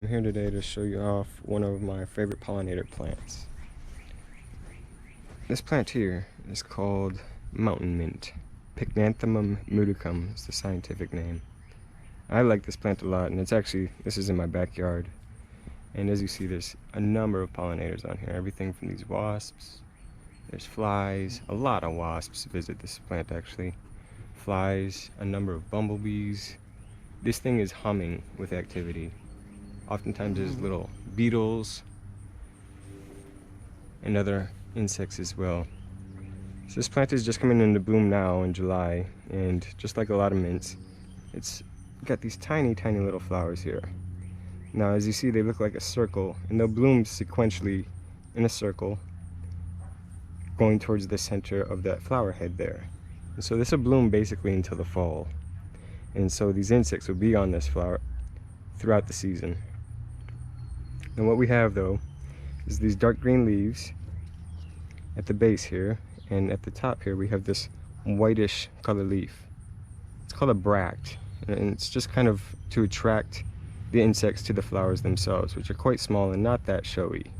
I'm here today to show you off one of my favorite pollinator plants. This plant here is called mountain mint. Pycnanthemum muticum is the scientific name. I like this plant a lot, and this is in my backyard. And as you see, there's a number of pollinators on here. Everything from these wasps, there's flies, a lot of wasps visit this plant actually. Flies, a number of bumblebees. This thing is humming with activity. Oftentimes there's little beetles and other insects as well. So this plant is just coming into bloom now in July, and just like a lot of mints, it's got these tiny little flowers here. Now as you see, they look like a circle, and they'll bloom sequentially in a circle going towards the center of that flower head there. And so this will bloom basically until the fall, and so these insects will be on this flower throughout the season. And what we have though is these dark green leaves at the base here, and at the top here we have this whitish color leaf. It's called a bract, and it's just kind of to attract the insects to the flowers themselves, which are quite small and not that showy.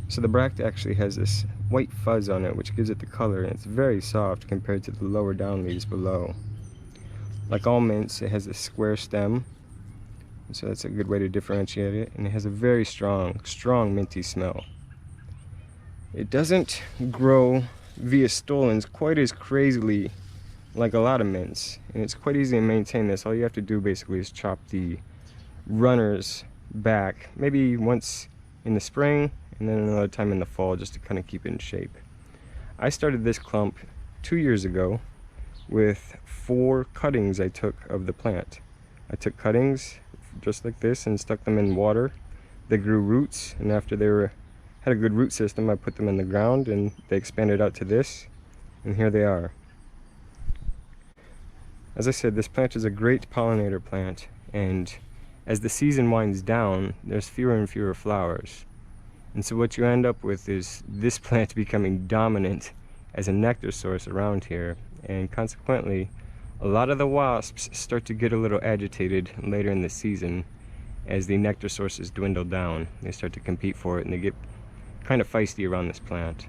So the bract actually has this white fuzz on it, which gives it the color, and it's very soft compared to the lower down leaves below. Like all mints, it has a square stem, so that's a good way to differentiate it, and it has a very strong minty smell. It doesn't grow via stolons quite as crazily like a lot of mints, and it's quite easy to maintain this. All you have to do basically is chop the runners back, maybe once in the spring and then another time in the fall, just to kind of keep it in shape. I started this clump 2 years ago with 4 cuttings I took of the plant. I took cuttings just like this and stuck them in water. They grew roots, and after they had a good root system, I put them in the ground and they expanded out to this, and here they are. As I said, this plant is a great pollinator plant, and as the season winds down, there's fewer and fewer flowers. And so what you end up with is this plant becoming dominant as a nectar source around here, and consequently a lot of the wasps start to get a little agitated later in the season as the nectar sources dwindle down. They start to compete for it, and they get kind of feisty around this plant.